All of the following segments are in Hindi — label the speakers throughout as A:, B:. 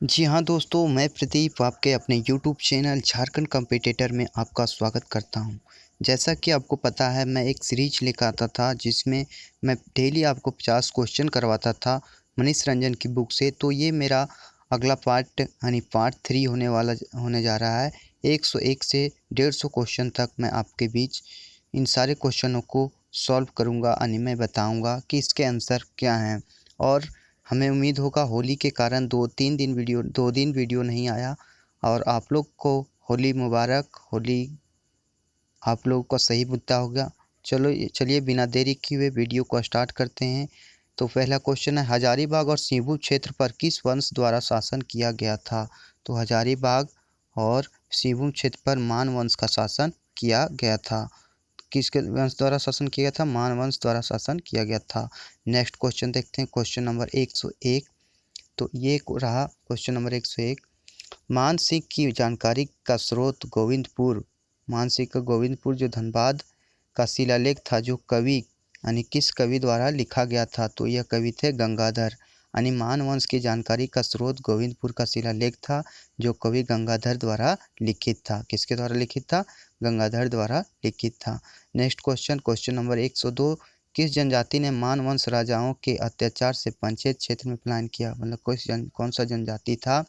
A: जी हाँ दोस्तों, मैं प्रदीप आपके अपने यूट्यूब चैनल झारखंड कॉम्पिटिटर में आपका स्वागत करता हूँ। जैसा कि आपको पता है, मैं एक सीरीज लेकर आता था जिसमें मैं डेली आपको 50 क्वेश्चन करवाता था मनीष रंजन की बुक से। तो ये मेरा अगला पार्ट यानी पार्ट 3 होने जा रहा है। 101 से 150 क्वेश्चन तक मैं आपके बीच इन सारे क्वेश्चनों को सॉल्व करूँगा यानी मैं बताऊँगा कि इसके आंसर क्या हैं। और हमें उम्मीद होगा होली के कारण दो दिन वीडियो नहीं आया। और आप लोग को होली मुबारक। होली आप लोगों का सही मुद्दा होगा। चलिए बिना देरी किए हुए वीडियो को स्टार्ट करते हैं। तो पहला क्वेश्चन है, हजारीबाग और सीबू क्षेत्र पर किस वंश द्वारा शासन किया गया था? तो हजारीबाग और सीबू क्षेत्र पर मान वंश का शासन किया गया था। किसके वंश द्वारा शासन किया गया था? मान वंश द्वारा शासन किया गया था। नेक्स्ट क्वेश्चन देखते हैं, क्वेश्चन नंबर 101। तो ये रहा क्वेश्चन नंबर 101। मानसिंह की जानकारी का स्रोत गोविंदपुर। मानसिंह का गोविंदपुर जो धनबाद का शिलालेख था, जो कवि यानी किस कवि द्वारा लिखा गया था? तो यह कवि थे गंगाधर। यानी मान वंश की जानकारी का स्रोत गोविंदपुर का शिलालेख था, जो कवि गंगाधर द्वारा लिखित था। किसके द्वारा लिखित था? गंगाधर द्वारा लिखित था। Next question, question number 102। किस जनजाति ने मान वंश राजाओं के अत्याचार से पंचेत क्षेत्र में पलायन किया? मतलब कौन सा जनजाति था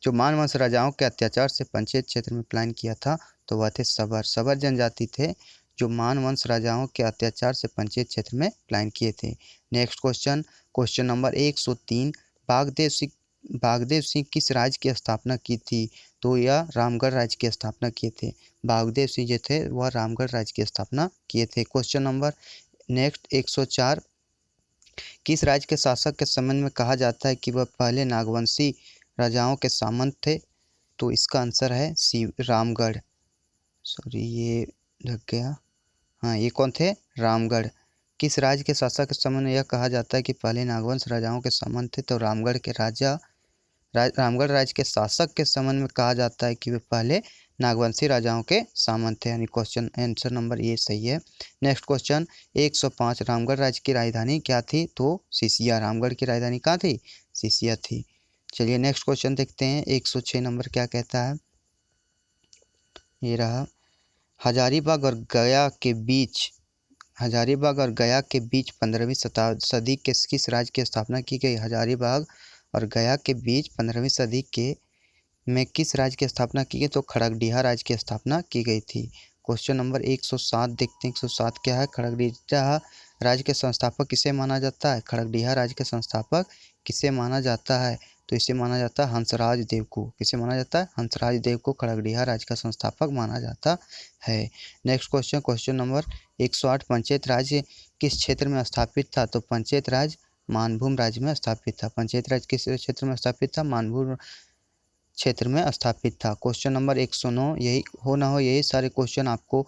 A: जो मान वंश राजाओं के अत्याचार से पंचेत क्षेत्र में पलायन किया था? तो वह थे सबर। सबर जनजाति थे जो मान वंश राजाओं के अत्याचार से पंचेत क्षेत्र में पलायन किए थे। Next question, question number 103। Bagdev Singh किस राज्य की स्थापना की थी? तो यह रामगढ़ राज्य की स्थापना किए थे। बागदेव सिंह जो थे वह रामगढ़ राज्य की स्थापना किए थे। Question number next 104। किस राज्य के शासक के संबंध में कहा जाता है कि वह पहले नागवंशी राजाओं के सामंत थे? तो इसका आंसर है सी, रामगढ़। सॉरी, ये लग गया। हाँ, ये कौन थे? रामगढ़। किस राज्य के शासक के संबंध में यह कहा जाता है कि पहले नागवंश राजाओं के सामंत थे? तो रामगढ़ राज्य के शासक के संबंध में कहा जाता है कि वे पहले नागवंशी राजाओं के सामंत थे। यानी क्वेश्चन आंसर नंबर ये सही है। Next question 105। रामगढ़ राज्य की राजधानी क्या थी? तो सिसिया। रामगढ़ की राजधानी कहाँ थी? सिसिया थी। चलिए नेक्स्ट क्वेश्चन देखते हैं। 106 नंबर क्या कहता है? ये रहा, हजारीबाग और गया के बीच 15वीं सदी के किस राज्य की स्थापना की गई? हजारीबाग और गया के बीच 15वीं सदी के में किस राज्य की स्थापना की गई? तो खड़गडिहा राज्य की स्थापना की गई थी। क्वेश्चन नंबर 107 देखते हैं। 107 क्या है? खड़गडिहा राज्य के संस्थापक किसे माना जाता है? खड़गडिहा राज्य के संस्थापक किसे माना जाता है? तो इसे माना जाता है हंसराज देव को। किसे माना जाता है? हंसराज देव को खड़गडिहा राज्य का संस्थापक माना जाता है। Next question, question number 108। Panchayat राज्य किस क्षेत्र में स्थापित था? तो पंचायत राज मानभूम राज्य में स्थापित था। पंचायत राज किस क्षेत्र में स्थापित था? मानभूम क्षेत्र में स्थापित था। Question number 109। यही सारे क्वेश्चन आपको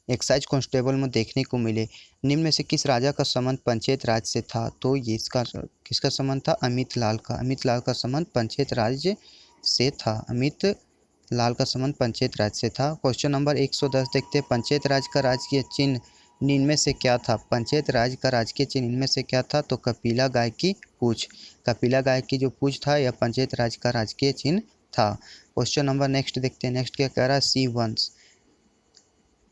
A: एक्साइज कांस्टेबल में देखने को मिले। निम्न में से किस राजा का संबंध पंचायत राज से था? तो ये इसका किसका संबंध था? अमित लाल का। अमित लाल का संबंध पंचायत राज्य से था। अमित लाल का संबंध पंचायत राज से था। क्वेश्चन नंबर 110 देखते हैं। पंचायत राज का राजकीय चिन्ह निम्न में से क्या था? पंचायत राज का राजकीय चिन्ह इनमें से क्या था? तो कपिला गाय की पूंछ। कपिला गाय की जो पूंछ था यह पंचायत राज का राजकीय चिन्ह था। क्वेश्चन नंबर नेक्स्ट देखते हैं। नेक्स्ट क्या कह रहा है? सिंह वंश।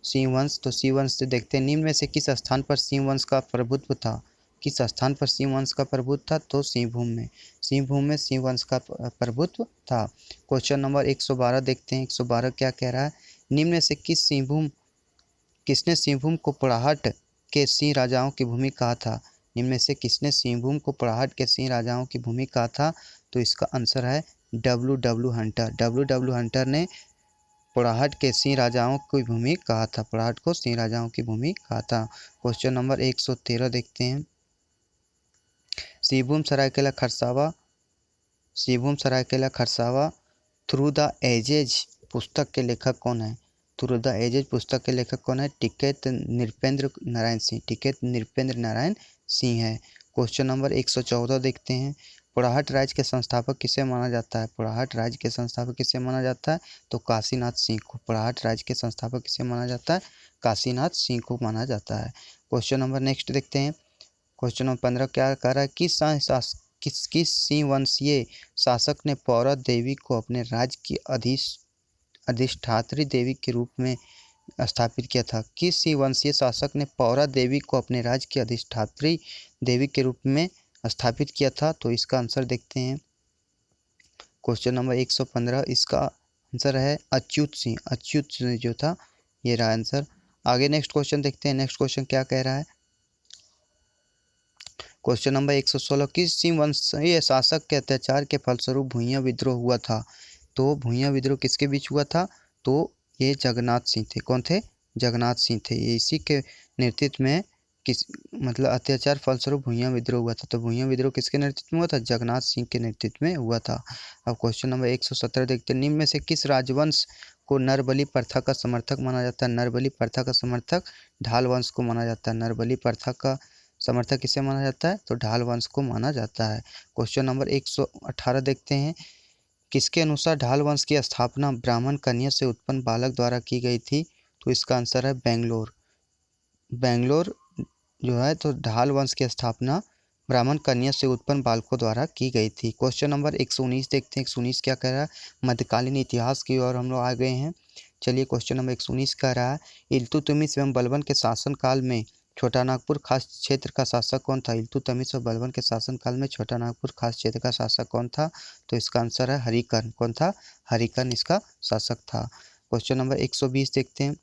A: सिंह वंश, तो सिंह वंश से देखते हैं। निम्न में से किस स्थान पर सिंह वंश का प्रभुत्व था? किस स्थान पर सिंह वंश का प्रभुत्व था? तो सिंहभूम में। सिंहभूम में सिंह वंश का प्रभुत्व था। क्वेश्चन नंबर 112 देखते हैं। 112 क्या कह रहा है? निम्न में से किसने सिंहभूम को पड़ाहट के सिंह राजाओं की भूमि कहा था? निम्न में से किसने सिंहभूम को पड़ाहट के सिंह राजाओं की भूमि कहा था? तो इसका आंसर है डब्ल्यू हंटर। डब्ल्यू हंटर ने पड़ाहट के सिंह राजाओं की भूमि कहा था। पड़ाहट को सिंह राजाओं की भूमि कहा था। क्वेश्चन नंबर 113 देखते हैं। Sibum Seraikela Kharsawan through the ages पुस्तक के लेखक कौन है? थ्रू द एजेज पुस्तक के लेखक कौन है? टिकैत नृपेंद्र नारायण सिंह। टिकैत नृपेंद्र नारायण सिंह है। क्वेश्चन नंबर 114 देखते हैं। पड़ाहट राज्य के संस्थापक किसे माना जाता है? पड़ाहट राज्य के संस्थापक किसे माना जाता है? तो काशीनाथ सिंह को। पड़ाहट राज्य के संस्थापक किसे माना जाता है? काशीनाथ सिंह को माना जाता है। क्वेश्चन नंबर नेक्स्ट देखते हैं। क्वेश्चन नंबर 15 क्या कह रहा है? किस सिंह वंशीय शासक ने पौरव देवी को अपने राज्य की अधिष्ठात्री देवी के रूप में स्थापित किया था? किस सिंह वंशीय शासक ने पौरव देवी को अपने राज्य की अधिष्ठात्री देवी के रूप में स्थापित किया था? तो इसका आंसर देखते हैं। क्वेश्चन नंबर 115, इसका आंसर है अच्युत सिंह। अच्युत सिंह जो था, ये रहा आंसर। आगे नेक्स्ट क्वेश्चन देखते हैं। नेक्स्ट क्वेश्चन क्या कह रहा है? क्वेश्चन नंबर 116, किस सिंह वंशीय शासक के अत्याचार के फलस्वरूप भूइयां विद्रोह हुआ था? तो भूइयां विद्रोह किसके बीच हुआ था? तो ये जगन्नाथ सिंह थे। कौन थे? जगन्नाथ सिंह थे। ये इसी के नेतृत्व में अत्याचार फलस्वरूप भूइयां विद्रोह हुआ था। तो भूइयां विद्रोह किसके नेतृत्व में हुआ था? जगन्नाथ सिंह के नेतृत्व में हुआ था। अब क्वेश्चन नंबर 117 देखते हैं। निम्न में से किस राजवंश को नरबलि प्रथा का समर्थक माना जाता है? नरबलि प्रथा का समर्थक ढाल वंश को माना जाता है। नरबलि प्रथा का समर्थक किसे माना जाता है? तो ढाल वंश को माना जाता है। क्वेश्चन नंबर 118 देखते हैं। किसके अनुसार ढाल वंश की स्थापना ब्राह्मण कन्या से उत्पन्न बालक द्वारा की गई थी? तो इसका आंसर है बेंगलोर। बेंगलोर जो है, तो ढाल वंश की स्थापना ब्राह्मण कन्या से उत्पन्न बालकों द्वारा की गई थी। क्वेश्चन नंबर 119 देखते हैं। 119 क्या कह रहा है? मध्यकालीन इतिहास की ओर हम लोग आ गए हैं। चलिए, क्वेश्चन नंबर 119 कह रहा है, इल्तुतमिश एवं बलबन के शासनकाल में छोटा नागपुर खास क्षेत्र का शासक कौन था? इल्तुतमिश और बलबन के शासनकाल में छोटा नागपुर खास क्षेत्र का शासक कौन था? तो इसका आंसर है हरिकर्ण। कौन था? हरिकर्ण इसका शासक था। क्वेश्चन नंबर 120 देखते हैं।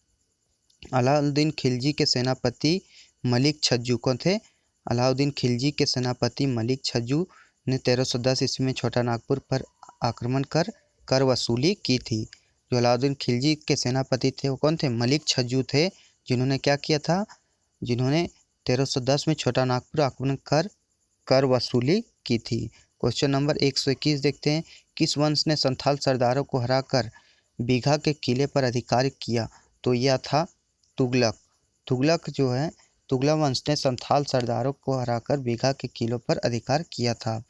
A: अलाउद्दीन खिलजी के सेनापति मलिक छज्जू कौन थे? अलाउद्दीन खिलजी के सेनापति मलिक छज्जू ने 1310 ईस्वी में छोटा नागपुर पर आक्रमण कर कर वसूली की थी। जो अलाउद्दीन खिलजी के सेनापति थे वो कौन थे? मलिक छज्जू थे, जिन्होंने क्या किया था? जिन्होंने 1310 में छोटा नागपुर आक्रमण कर कर वसूली की थी। क्वेश्चन नंबर 121 देखते हैं। किस वंश ने संथाल सरदारों को हराकर बीघा के किले पर अधिकार किया? तो यह था तुगलक। तुगलक जो है, तुगलक वंश ने संथाल सरदारों को हराकर बीघा के किलों पर अधिकार किया था।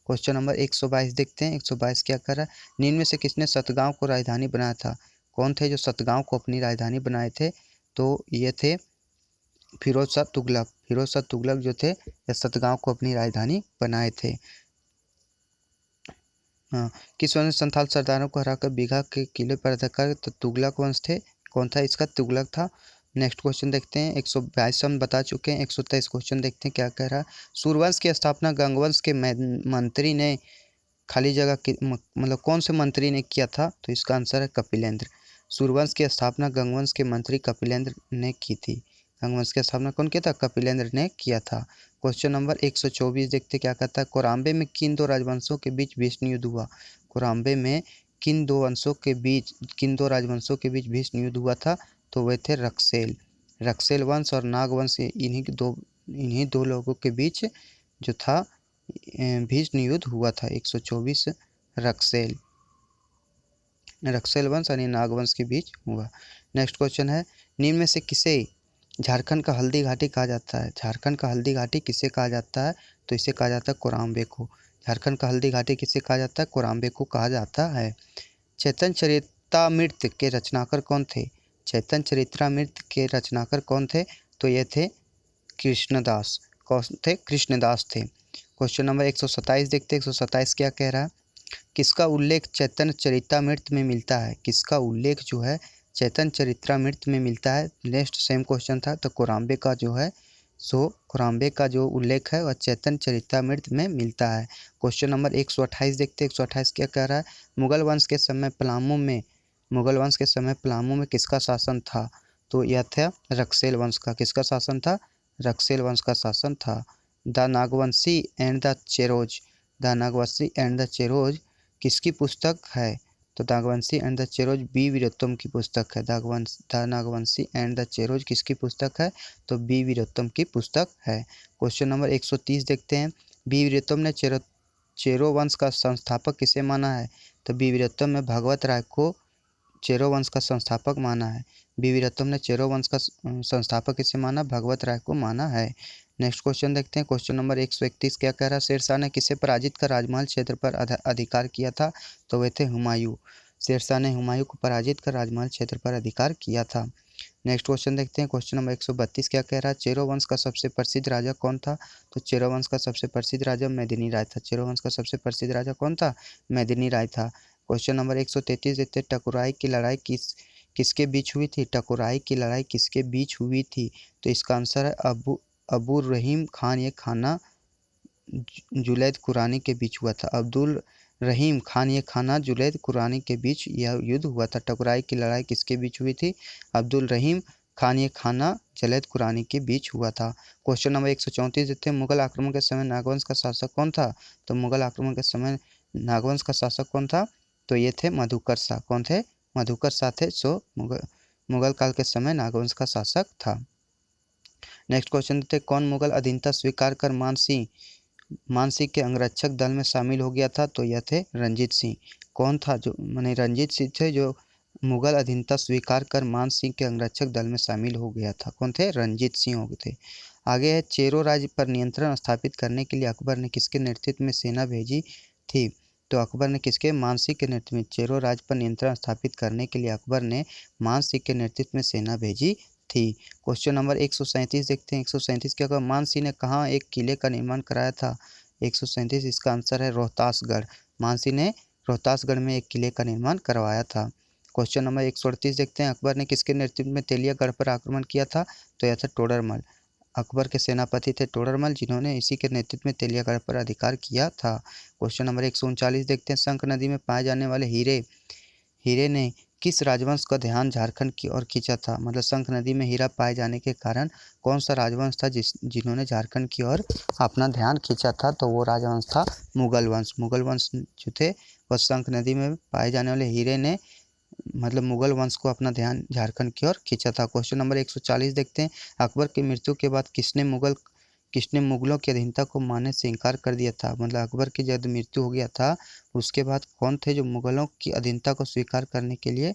A: क्वेश्चन नंबर 122 देखते हैं। 122 क्या कर रहा है? निम्न में से किसने सतगांव को राजधानी बनाया था? कौन थे जो सतगांव को अपनी राजधानी बनाए थे? तो ये थे फिरोज शाह तुगलक। फिरोज शाह तुगलक जो थे, ये सतगांव को अपनी राजधानी बनाए थे। हाँ, किस वंश ने संथाल सरदारों को हराकर बीघा के किले पर अधिकार? तो तुगलक वंश थे। कौन था इसका? तुगलक था। नेक्स्ट क्वेश्चन देखते हैं। 122 हम बता चुके हैं। 123 क्वेश्चन देखते हैं क्या कह रहा है। सूर्यवंश की स्थापना गंगवंश के मंत्री ने खाली जगह मतलब कौन से मंत्री ने किया था? तो इसका आंसर है कपिलेंद्र। सूर्यवंश की स्थापना गंगवंश के मंत्री कपिलेंद्र ने की थी। गंगवंश की स्थापना कौन किया था? कपिलेंद्र ने किया था। क्वेश्चन नंबर 124 देखते क्या कहता है। कोराम्बे में किन दो राजवंशों के बीच भीष्म युद्ध हुआ? कोराम्बे में किन दो राजवंशों के बीच भीष्म युद्ध हुआ था? तो वे थे रक्सेल। रक्सेल वंश और नाग वंश, इन्हीं दो लोगों के बीच जो था भीष्म युद्ध हुआ था। 124 रक्सेल वंश यानी नागवंश के बीच हुआ। नेक्स्ट क्वेश्चन है, निम्न में से किसे झारखंड का हल्दी घाटी कहा जाता है? झारखंड का हल्दी घाटी किसे कहा जाता है? तो इसे कहा जाता है कोराम्बे को। झारखंड का हल्दी घाटी किसे कहा जाता है? कोराम्बे को कहा जाता है। चैतन्य चरितामृत के रचनाकार कौन थे? चैतन्य चरितामृत के रचनाकार कौन थे? तो ये थे कृष्णदास। कौन थे? कृष्णदास थे। क्वेश्चन नंबर 127 देखते हैं। 127 क्या कह रहा है? किसका उल्लेख चैतन्य चरितामृत में मिलता है? किसका उल्लेख जो है चैतन्य चरितामृत में मिलता है? नेक्स्ट सेम क्वेश्चन था। तो कोराम्बे का जो है, कोराम्बे का जो उल्लेख है वह चैतन्य चरितामृत में मिलता है। क्वेश्चन नंबर 128 देखते हैं। 128 क्या कह रहा है? मुगल वंश के समय पलामू में किसका शासन था? तो यह था रक्सेल वंश का। किसका शासन था? रक्सेल वंश का शासन था। The Nagvanshi and the Cheros किसकी पुस्तक है? तो Nagvanshi and the Cheros B Virottam की पुस्तक है। The Nagvanshi and the Cheros किसकी पुस्तक है? तो बी वीरोत्तम की पुस्तक है। क्वेश्चन नंबर 130 देखते हैं। बी वीरोत्तम ने चेरो वंश का संस्थापक किसे माना है? तो बी वीरोत्तम ने भगवत राय को चेरो वंश का संस्थापक माना है। बी वीरोत्तम ने चेरो वंश का संस्थापक किसे माना? भगवत राय को माना है। नेक्स्ट क्वेश्चन देखते हैं। क्वेश्चन नंबर 131 क्या कह रहा है? शेरशाह ने किसे पराजित कर राजमहल क्षेत्र पर अधिकार किया था? तो वे थे हुमायूं। शेरशाह ने हुमायूं को पराजित कर राजमहल क्षेत्र पर अधिकार किया था। नेक्स्ट क्वेश्चन देखते हैं। क्वेश्चन नंबर 132 क्या कह रहा है, चेरो वंश का सबसे प्रसिद्ध राजा कौन था। तो चेरो वंश का सबसे प्रसिद्ध राजा मेदिनी राय था। चेरो वंश का सबसे प्रसिद्ध राजा कौन था, मेदिनी राय था। क्वेश्चन नंबर 133 देखते हैं, टकुराई की लड़ाई किसके बीच हुई थी। टकुराई की लड़ाई किसके बीच हुई थी। तो इसका आंसर है अबू रहीम खान ये खाना जुलैद कुरानी के बीच हुआ था। अब्दुल रहीम खान ये खाना जुलैद कुरानी के बीच यह युद्ध हुआ था। टकुराई की लड़ाई किसके बीच हुई थी, अब्दुल रहीम खान ये खाना जुलैद कुरानी के बीच हुआ था। क्वेश्चन नंबर 134 देते हैं, मुगल आक्रमण के समय नागवंश का शासक कौन था। तो मुगल आक्रमण के समय नागवंश का शासक कौन था, तो ये थे मधुकर शाह। कौन थे, मधुकर शाह थे। सो मुगल काल के समय नागवंश का शासक था। नेक्स्ट क्वेश्चन देते हैं, कौन मुगल अधीनता स्वीकार कर मानसिंह के अंगरक्षक दल में शामिल हो गया था। तो यह थे रंजीत सिंह। कौन था, जो माने रंजीत सिंह थे जो मुगल अधीनता स्वीकार कर मानसिंह के अंगरक्षक दल में शामिल हो गया था। कौन थे, रंजीत सिंह हो गए थे। आगे है, चेरो राज्य पर नियंत्रण स्थापित करने के लिए अकबर ने किसके नेतृत्व में सेना भेजी थी। तो अकबर ने किसके, मानसिंह के नेतृत्व में। चेरो राज्य पर नियंत्रण स्थापित करने के लिए अकबर ने मानसिंह के नेतृत्व में सेना भेजी थी। क्वेश्चन नंबर 137 देखते हैं। 137 क्या कहा, मानसिंह ने कहाँ एक किले का निर्माण कराया था। 137 इसका आंसर है रोहतासगढ़। मानसिंह ने रोहतासगढ़ में एक किले का निर्माण करवाया था। क्वेश्चन नंबर 138 देखते हैं, अकबर ने किसके नेतृत्व में तेलियागढ़ पर आक्रमण किया था। तो यह था टोडरमल। अकबर के सेनापति थे टोडरमल, जिन्होंने इसी के नेतृत्व में तेलियागढ़ पर अधिकार किया था। क्वेश्चन नंबर 139 देखते हैं, शंख नदी में पाए जाने वाले हीरे ने किस राजवंश का ध्यान झारखंड की ओर खींचा था। मतलब शंख नदी में हीरा पाए जाने के कारण कौन सा राजवंश था जिन्होंने झारखंड की ओर अपना ध्यान खींचा था। तो वो राजवंश था मुगल वंश। मुगल वंश जो थे वह शंख नदी में पाए जाने वाले हीरे ने मतलब मुगल वंश को अपना ध्यान झारखंड की ओर खींचा था। क्वेश्चन नंबर 140 देखते हैं, अकबर की मृत्यु के बाद किसने मुगलों की अधीनता को मानने से इनकार कर दिया था। मतलब अकबर की जब मृत्यु हो गया था उसके बाद कौन थे जो मुगलों की अधीनता को स्वीकार करने के लिए